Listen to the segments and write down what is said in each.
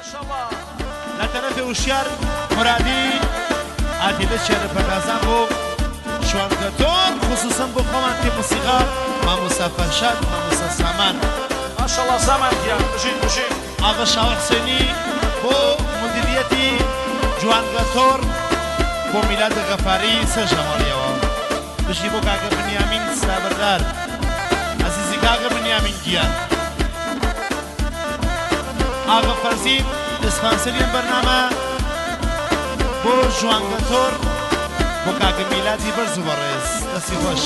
لا طرف وشيار مرادي عادل الشهر فردازان بو شوان كتور خصوصا بو خوانتي موسيقى مع موسى فرشاد مع موسى سامان ما شاء الله سامان يا بجي آغا شاو حسيني بو مديريتي جوان كتور بو ميلاد غفاري سجماليوا بجي بو كاغا بنيامين سابردار عزيزي كاغا بنيامين جيان آغا فرزي اسپانسرین برنامه بو جوان گتور بو کاغ میلادی برزو برز دستی خوش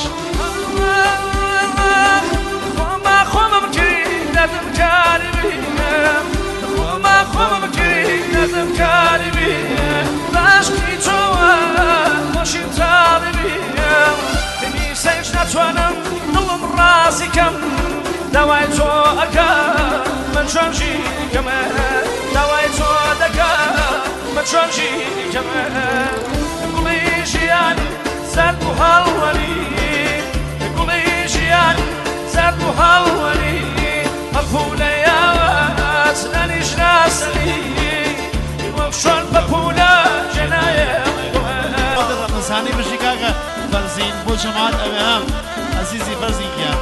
خوام بکی لازم کاری بیم خوام بکی لازم کاری بیم عشقی تو خوشی تاری بیم بنیسش نتوانم دلم رازی کم دوای تو اکم من چونجی کمه دوای تو دکم من چونجی کمه قولی جیان زرد و حلوانی قولی جیان زرد و حلوانی مفهوله یاوات ننیش ناسلی وفشون بپوله جنایه رمضانی بشی کاغا فرزین بو جماعت اوهم عزیزی فرزین کیا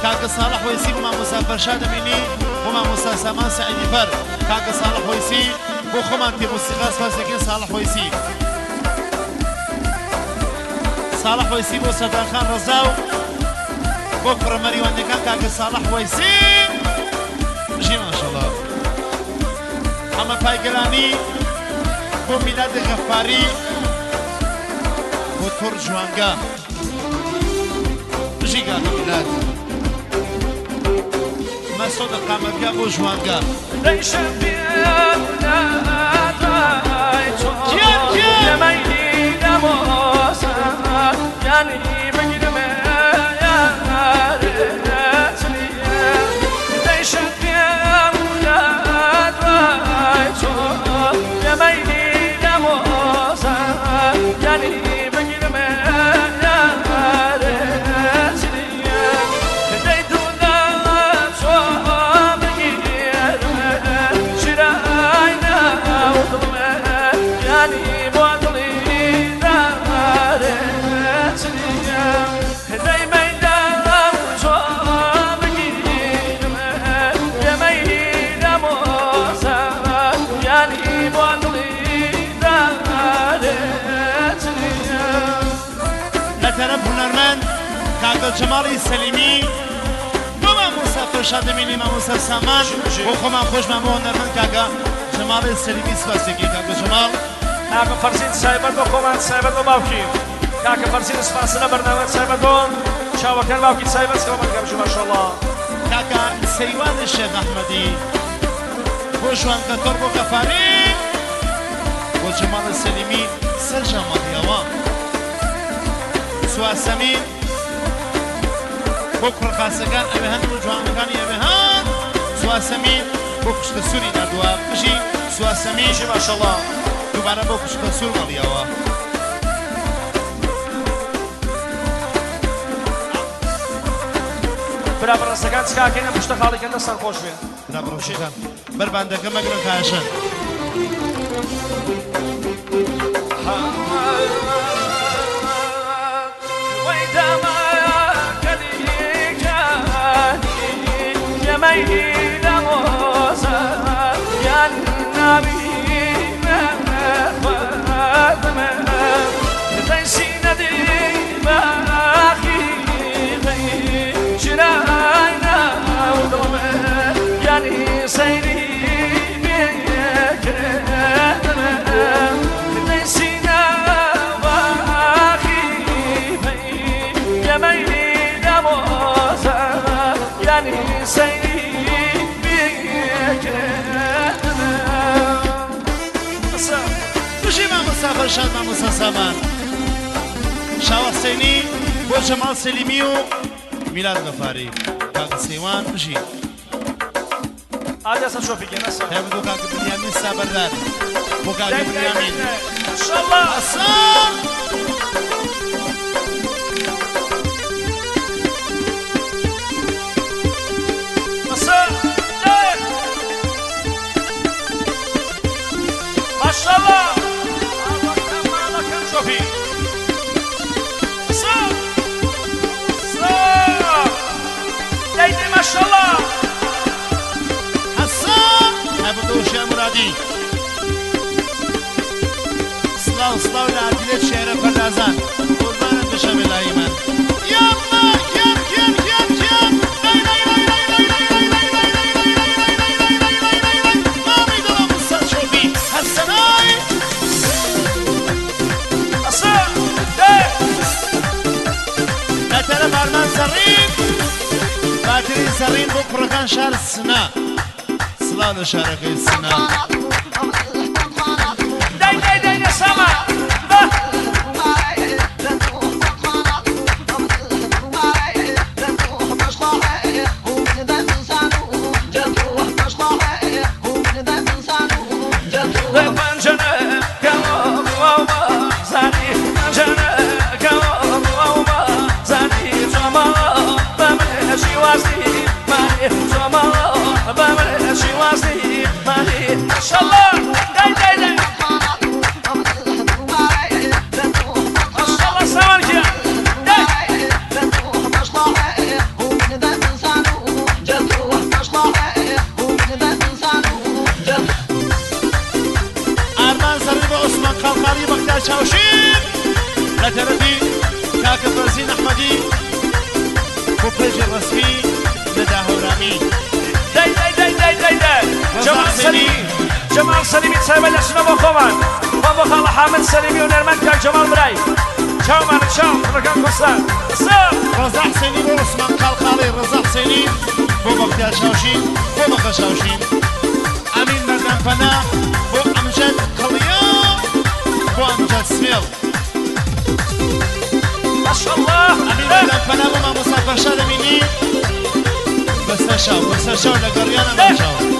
كاكا صالح ويسي وما موسى فرشاد مني وما موسى سامان سعيد فر كاكا صالح ويسي بو خمانتي موسيقى فاسكين صالح ويسي صالح ويسي بو سردار خان رزاو بو فرمري وانكان كاكا صالح ويسي بجي ما شاء الله اما بايقلاني بو ميلاد غفاري بو تور جوانقا بجي كاكا ميلاد مسعود القمرية بو جوانقا ليشن بيا يا ميلي يا موسى يعني بقدم يا ريتني ليشن بيا يا ميلي يا موسى يعني بقدم يا ريتني يعني بعضلي دارتني دايما دار صوبي يا ميل موسى يعني بعضلي دارتني لا طرف هنرمند كاغا جمالي سليمي وما موسى فرشاد مني ما موسى سامان وخما خوش ما هنرمند كاغا جمال سليمي سفاسيكي كاكا جمال كاكا فرزين سايبت وكومان سايبت وباوكي كاكا فرزين سفاسنا برنامج سايبتون شاوكان باوكي سايبت سكومان كابشو ما شاء الله كاكا سيوان الشيخ أحمدي بوشوان كتور بو غفاري وجمال سليمي سر جمال يوان سواسمين بكر خاصكان أبهان وجوان كان يبهان سواسمين بوكش تسوري ندوا بجي سواسمين ما شاء الله دوباره بوكش تسور ماليوا برابر رسكان سكاكين مشتغل كنا سنخوش بيه برابر رسكان بربندك مقرن خاشن وإذا ما كلي كاني يا ميل موسى يا النبي تنسينا دي باخي شراينا ودوما يعني سيري تنسينا باخي يا ميل موسى يعني سيري بجي ما موسى فرشاد ما موسى سامان شاو حسيني بو جمال سليميو ميلاد غفاري كاكا سيوان بجي عادي اصلا شوفي كنا صح يبدو كاكا بنيامين سابردار بو كاكا بنيامين ان شاء الله أصلا احمدی سلاو سلاو لعدلت شعر پردازان قربانت بشم الهی من یاما یم یم یم یم لای لای لای لای لای لای لای لای لای لای مامی دلم مستر شوفی حسنای اصلا ده لطرف ارمان زرین باترین زرین بو پرکان شهر سنا سلاو لشارکه سنا دای سما چاوشین لطرفی کاکا فرزین احمدی بو پیج رسمی لداهورامی جمال سلیمی سایبه لسنا با خوان با خال حامد سلیمی و نرمن کاک جمال برای چاو من چاو رکان کستان رضا حسینی بو عثمان خالخالی رضا حسینی بو بختیار چاوشین بو بخا چاوشین امین مردم پناه بو امجد قلیا بو امجد سمیل ما شاء الله امین مردم پناه بو ما مسافر شاد امینی بس شاو لگریان امین شاو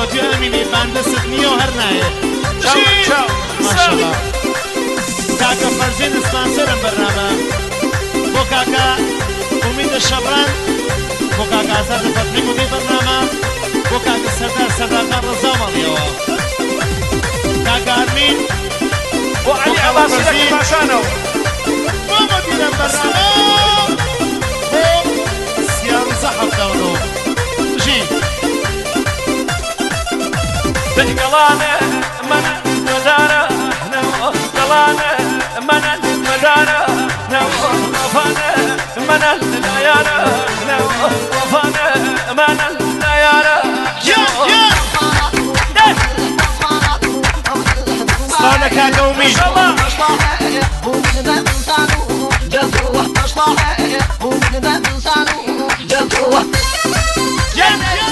کۆتیە ئەمینی باندەست نییە و هەر نایە ماشەڵڵا کاکە فەرزین سپانسەرم بەرنامە بۆ کاکە ئومیدە شەڕان بۆ کاکە ئازاد فەتحی گوتەی بەرنامە بۆ کاکە سەردار سەردارخان ڕەزا مەڵیەوە کاکە ئەرمین بۆ عەلی عەباسی لەکە پاشانەوە بۆ مەدیرە بەرنامە بۆ سیارزە حەفتەونەوە ژی قلانه من مدارة قلانه من مدارة وفانه من النيارة وفانه من النيارة صار كاكا ومين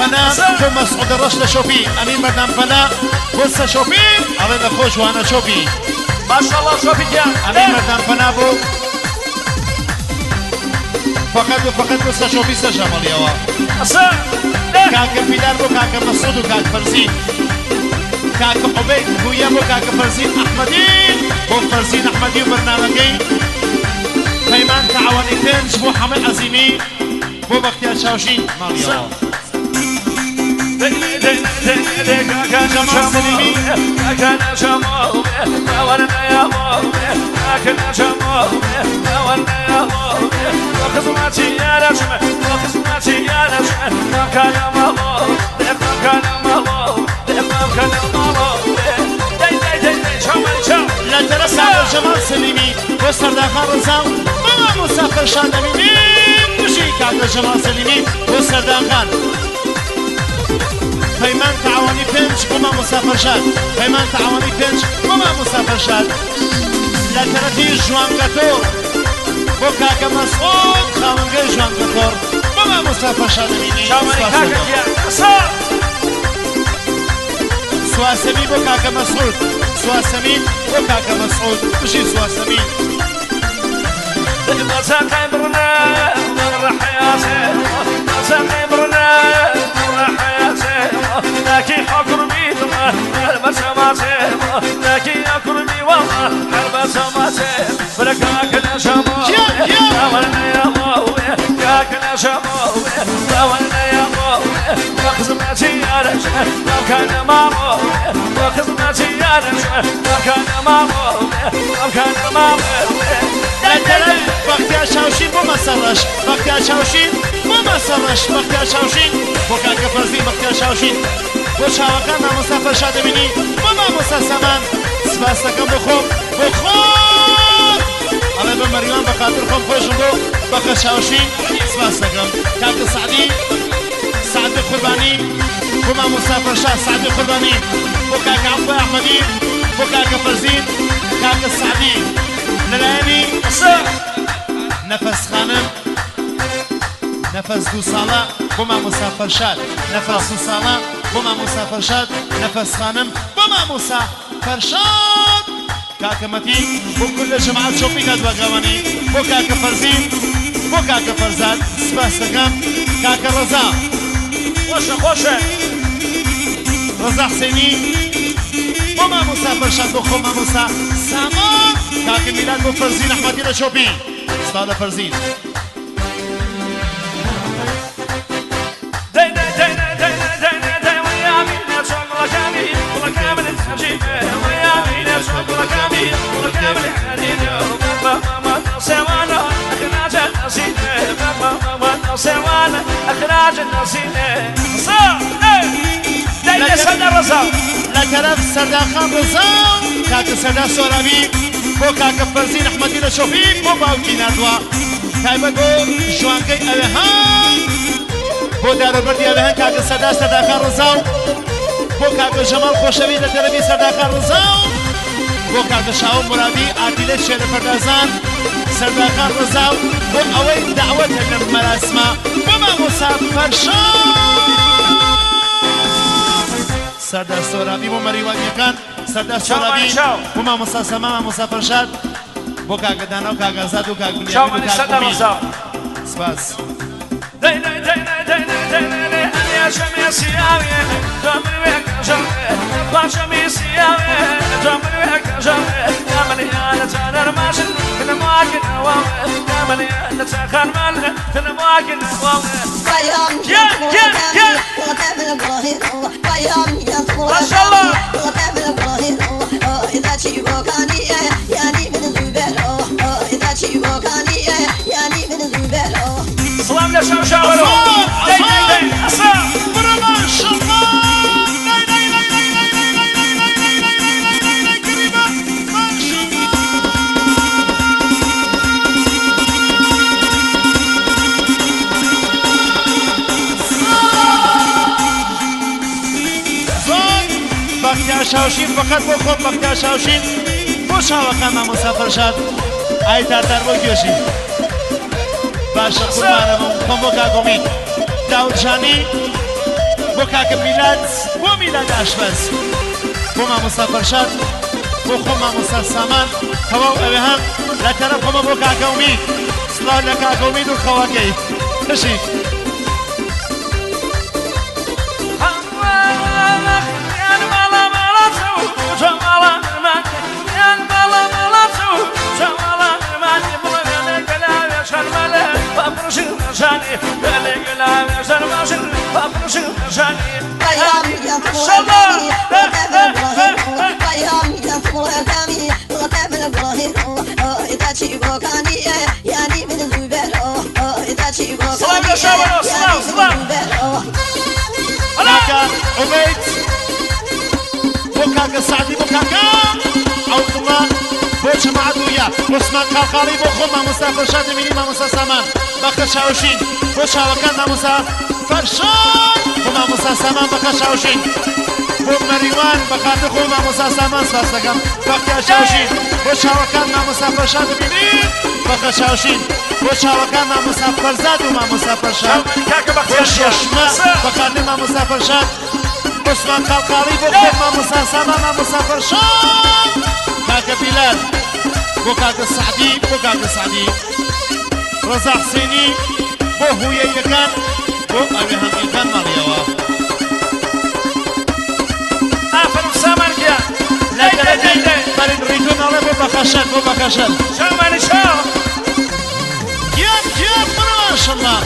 فنا كم مسعود الرشد شوفي أمين مردم فنا بص شوفي على الأخوش وأنا شوفي ما شاء الله شوفي جان أمين مردم فنا بو فقط بص شوفي سجمال يوا أصلا كاك بيدار بو كاك مسعود وكاك فرزين كاك عبيد بويا بو كاك فرزين أحمدين بو فرزين أحمدي وبرنامجين فيمان تعاوني تنج بو حمل عزيمي بو بختيار شاوشين ماليوا جمال سليمي كان جمال ورنا يا مول كان جمال ورنا يا مول خصماتي يا رجل خصماتي يا رجل كان مال كان مال كان مال جمال لا ترسى جمال سليمي وسر داخل رزاو ماما مسافر شاد اميني مشي كعب جمال سليمي وسر داخل پیمان تعاونی پنج بما مسافر شد پیمان تعاونی پنج بما مسافر شد لطرفی جوانگاتور بو کاکا مسعود خانگه جوانگاتور بما مسافر شد امینی سواسمی بو کاکا مسعود سواسمی بۆ کاکە مەسعود بژی سواسەمین مساقي برنا مر حياتي مساقي برنا مر حياتي لكن حكر بيت قلب سماتي لكن حكر بي والله قلب سماتي بركاك نشمو داولنا يا موي كاك نشمو داولنا يا موي وخزمتي يا رجل لو كان معمول وخزمتي يا رجل لو كان معمول لو كان معمول بەختیار شاوشین بۆ مەسەڕەش بەختیار شاوشین بۆ مەسەڕەش بەختیار شاوشین بۆ کاکە فەرزین بەختیار شاوشین بۆ چاوەکان مامۆستا فەرشاد دەبینی بۆ مامۆستا سامان سپاس دەکەم بۆ خۆم بۆ خۆم ئەڵێ بە مەریوان بە خاتر خۆم خۆشم بۆ بەخە شاوشین سپاس دەکەم کاکە سعدی سعدی قوربانی بۆ مامۆستا فەرشاد سعدی قوربانی بۆ کاکە عەفو ئەحمەدی بۆ کاکە فەرزین کاکە سعدی لەلایەنی نەفەس خانم نەفەس دوو ساڵە بۆ مامۆستا فەرشاد نەفەس دوو ساڵە بۆ مامۆستا فەرشاد نەفەس خانم بۆ مامۆستا فەرشاد کاکە مەتی بۆ کل لە جەماعەت چۆپی کاتواگەوانی بۆ کاکە فەرزین بۆ کاکە فەرزاد سپاس دەکەم کاکە ڕەزا خۆشە خۆشە ڕەزا حسێنی بۆ مامۆستا فەرشاد بۆ خۆ مامۆستا سامان کاکە میلاد بۆ فەرزین ئەحمەدی لە چۆپی سپاس لە فەرزین لە تەرەف سەردارخان ڕەزا کاکە سەردار سۆرابی بۆ کاکە فەرزین ئەحمەدی لە چۆپی بۆ باوکی نردووە تایبەت بۆ ژوانکەی ئەوێهان بۆ دارەبەردی ئەوێهان کاکە سەردار سەردارخان ڕەزا و بۆ کاکە ژەماڵ خۆشەوی لە تەرەفی سەردارخان ڕەزا و بۆ کاکە شاوە مرادی ئادیلە شێرە پەردازان سەردارخان ڕەزا و بۆ ئەوەی داوەتە لەم مەراسمە بۆ مامۆستا فەرشاد سەردار سۆرابی بۆ مەریوانیەکان سەردار سۆرابی بۆ مامۆستا سەما مامۆستا فەرشاد بۆ کاکە دانا و کاکە ئازاد و کاکە بنیامین و کاکە ئومید سپاس سلام لشام شاورو بەختیار شاوشین فقط بۆ خۆم بەختیار شاوشین بۆ چاوەکان مامۆستا فەرشاد ئای تارتار بۆ گوێژی باشە قوربانەوە خۆم بۆ کاکە ئومید داودجانی بۆ کاکە میلاد بۆ میلاد ئاشپەز بۆ مامۆستا فەرشاد بۆ خۆم مامۆستا سامان تەواو ئەوێهان لە تەرەفەمە بۆ کاکە ئومید سڵاو لە کاکە ئومید و خەواکەی بشی عبيد بوكاكا سعدي بوكاكا عوضنا بو جماعة ويا عثمان قلقالي بو خو مامۆستا فەرشاد دەبینی مامۆستا سامان بەخە شاوشین بۆ چاوەکان مامۆستا فەرشاد بۆ مامۆستا سامان بەخە شاوشین بۆ مەریوان بەخاتر خۆ مامۆستا سامان سپاس دەکەم بەختیار شاوشین بۆ چاوەکان مامۆستا فەرشاد دەبینی بەخە شاوشین بۆ چاوەکان مامۆستا فەرزاد و مامۆستا فەرشاد بۆ شەشمە بەخاتر مامۆستا فەرشاد عثمان قلقالي بۆ خۆ مامۆستا سامان مامۆستا فەرشاد كاكا بلال بو كاكا السعدي بو كاكا السعدي رضا حسيني بو هويا يكان بو أبي هم يكان مريوا آفر سامان كيا لا تردي فريد ريتون على بو بكاشل بو بكاشل شو ماني شو جيب ما شاء الله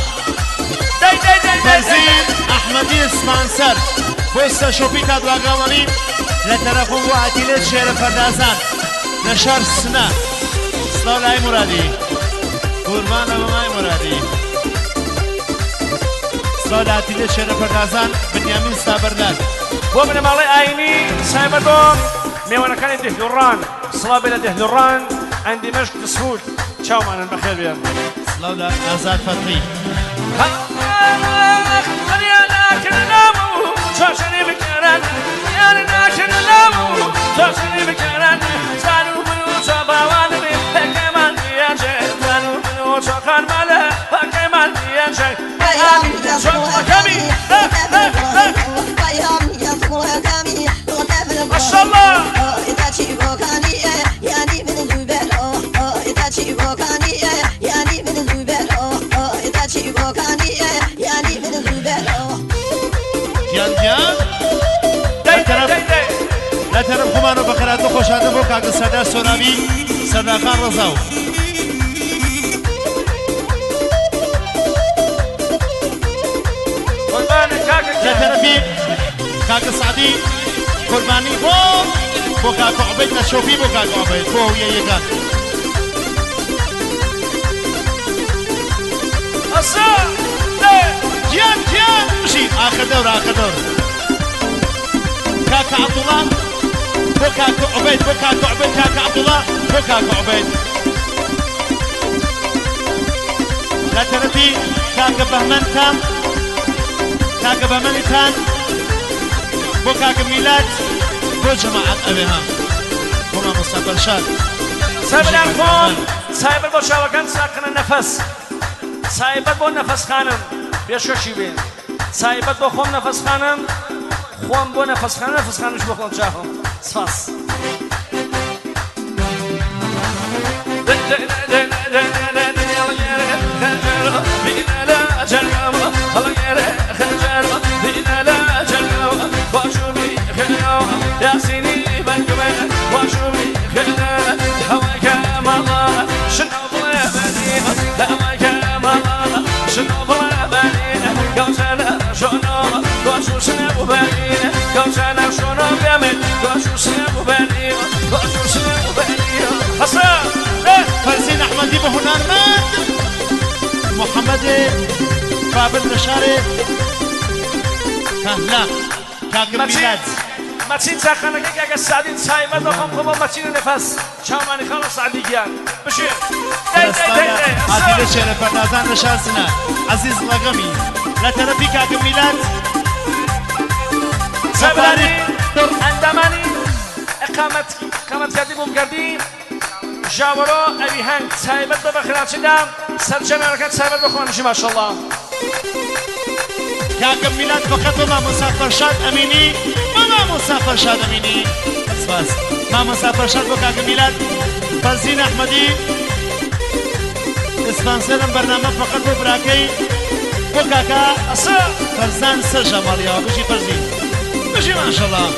فرزين أحمدي سبانسر بوستا شوبي كادو أقامني لترفون وعتيلة شير فردازان نشر سنة سلام لاي مرادي قربان أبو ماي مرادي سلام لعتيلة شير فردازان بنيامين ستابردان ومن مالي آيني سايبردون ميوانا كان دهلوران صلابي لدهلوران عندي مشك تسهول شاو معنا بخير بيان سلام لأزاد فتري لا ترى خمانو بخراتو خوشاده بو كاك سردار سورابي سردار خان رضاو لا ترى في كاك سعدي قرباني بو كاك عبيد نشوفي بو كاك عبيد بو هو ييغان الصا جيان مشي اخر دور كاك عبد الله بوكاك عبيد كاك عبد الله بوكاك عبيد لا ترتي كاك بهمنتان كاك بهمنتان بوكاك ميلاد بو جماعة أبيها هما مستقبل شاد سايب الأرقام سايب البوشاوة كان ساقنا النفس سايب بو نفس خانم بيشوشي بين سايب بو خوم نفس خانم خوام بو نفس خانمش بخون جاهم سفاس يا سيني بنكمل واشوفي خلال هواك مالا شنو بلا بنينا هواك مالا شنو بلا بنينا قوسنا شنو قوسو سنو بنينا قوسنا شنو بيعمل قوسو سنو بنينا قوسو سنو بنينا حسن فرزين أحمدي بهنار مات محمد بابل نشاري لا كاك ميلاد ماتشين ساخنا كيك السعدين سايبة دخم خبا ماتشين نفس شاماني خلاص سعدي جيان بشير عادل شرف فردازان نشارسنا عزيز لغمي لا ترى كاك ميلاد سبراني اندماني اقامت كردي بوم كردي جاورو ابي هنگ سايبة بخيرات شدام سرجمع ركات سايبة بخوانشي ما شاء الله كاك ميلاد فقط ما مسافر شاد اميني ما مسافر شاد اميني بس ما مسافر شاد كاك ميلاد فرزين احمدي اسبانسرم برنامج فقط براكي كاكا فرزان سجا ماريا بشي فرزين بشي ما شاء الله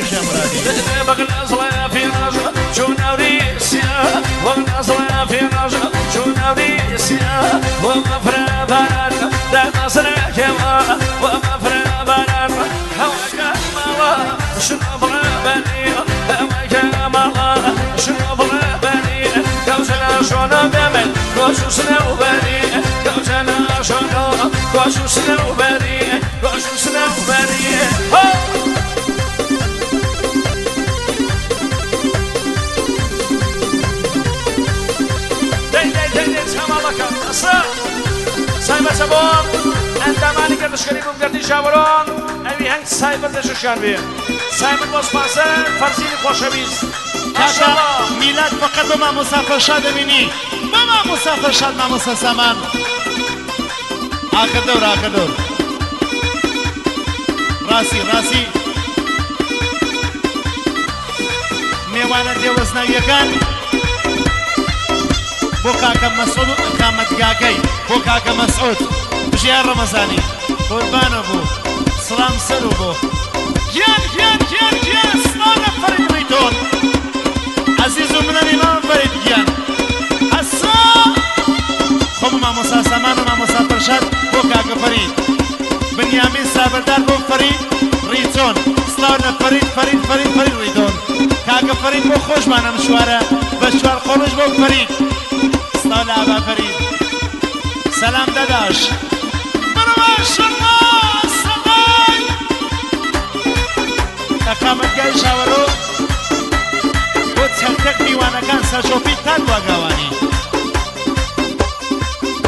بشي مرادي بغل أصلا في رجل شو نوري سيا بغل أصلا في رجل شو نوري سيا ومفرى بارد دا نصر كما ومفرى بارد هواك مالا شنو بغى بني هواك مالا شنو بغى بني كوزنا شنو بيعمل كوزنا وبني كوزنا شنو كوزنا وبني كوزنا وبني سايبر سبب اندامانی که دشکری بوم کردی جاوران اوی هنگ سايبر دشکشان بیم سايبر باز پاسر فرزین خوشبیز كاكا ميلاد فقط ما مسافر شاد مني ما مسافر شاد ما مسافر آخر دور راسي میوانە دێوەزنەویەکان بۆ کاکە مەسعود و ئەقامەتگاکەی بۆ کاکە مەسعود بژیان ڕەمەزانی قوربانە بوو سڵام سەر و بۆ گیان گیان گیان گیان سڵامە فەرید ڕیتۆن عەزیز و منەنی مام فەرید گیان ئەسا خۆم مامۆستا سامان و مامۆستا فەرشاد بۆ کاکە فەرید بنیامین سابەردار بۆ فەرید ڕیتۆن سڵاونە فەرید فەرید فەرید فەرید ڕیتۆن کاکە فەرید بۆ خۆشمانە مشوارە بە چوار قۆڵش بۆ فەرید سڵاو لە ئابا فەرید سەلام دەداش ماشەڵڵا سەڵای ئەقامەتگای شاوەڕۆ بۆ چەندەک میوانەکان سەرچۆپی تان واگاوانی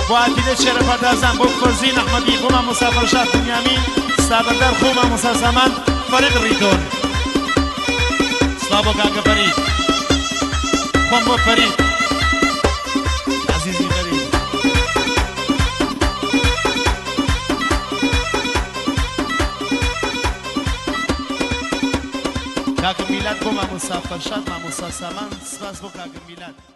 بۆ ئاکیدە شێرەپەردازان بۆ فۆزین ئەحمەدی بۆ مامۆستا فەرشاد بنیامین سابەردار خۆ مامۆستا سامان فەرید ڕیتۆن سڵاو بۆ کاکە فەرید خۆم بۆ فەرید عەزیزی فەرید کاکە میلاد بۆ مامۆستا فەرشاد مامۆستا سامان سپاس بۆ کاکە میلاد